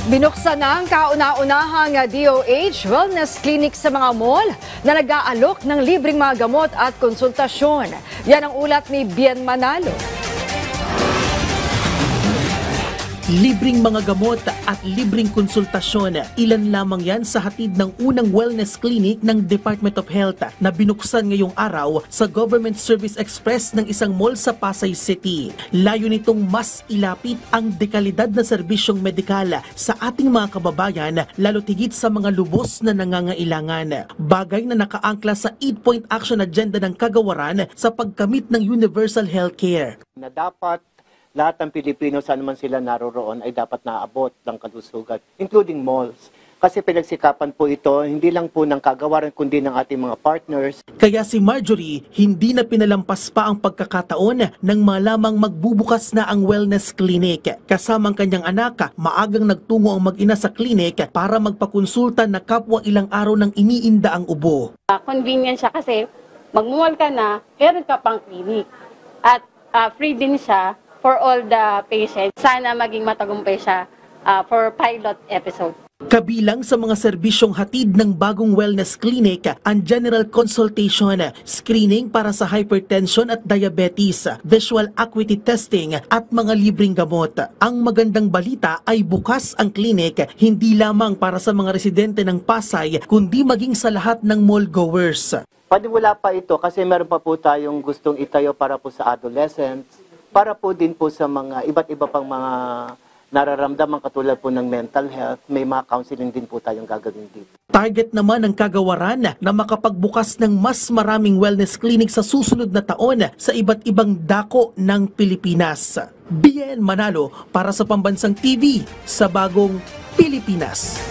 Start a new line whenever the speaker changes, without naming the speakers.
Binuksan na ang kauna-unahang DOH Wellness Clinic sa mga mall na nag-aalok ng libreng mga gamot at konsultasyon. Yan ang ulat ni Bien Manalo.
Libreng mga gamot at libreng konsultasyon, ilan lamang yan sa hatid ng unang wellness clinic ng Department of Health na binuksan ngayong araw sa Government Service Express ng isang mall sa Pasay City. Layo nitong mas ilapit ang dekalidad na serbisyong medikal sa ating mga kababayan, lalo tigit sa mga lubos na nangangailangan. Bagay na nakaangkla sa 8-point action agenda ng kagawaran sa pagkamit ng universal healthcare.
Na dapat lahat ng Pilipino, saan man sila naroroon, ay dapat naabot ng kalusugan, including malls. Kasi pinagsikapan po ito, hindi lang po ng kagawaran, kundi ng ating mga partners.
Kaya si Marjorie, hindi na pinalampas pa ang pagkakataon nang malamang magbubukas na ang wellness clinic. Kasamang kanyang anak, maagang nagtungo ang mag-ina sa clinic para magpakonsulta na kapwa ilang araw nang iniinda ang ubo.
Convenient siya kasi magmuwal ka na, meron ka pang clinic. At free din siya for all the patients. Sana maging matagumpay siya for pilot episode.
Kabilang sa mga serbisyong hatid ng bagong wellness clinic, ang general consultation, screening para sa hypertension at diabetes, visual acuity testing at mga libreng gamot. Ang magandang balita ay bukas ang clinic hindi lamang para sa mga residente ng Pasay kundi maging sa lahat ng mall goers.
Wala pa ito kasi meron pa po tayong gustong itayo para po sa adolescents, para po din po sa mga iba't iba pang mga nararamdaman katulad po ng mental health, may mga counseling din po tayong gagawin dito.
Target naman ng kagawaran na makapagbukas ng mas maraming wellness clinic sa susunod na taon sa iba't ibang dako ng Pilipinas. Bien Manalo para sa Pambansang TV sa Bagong Pilipinas.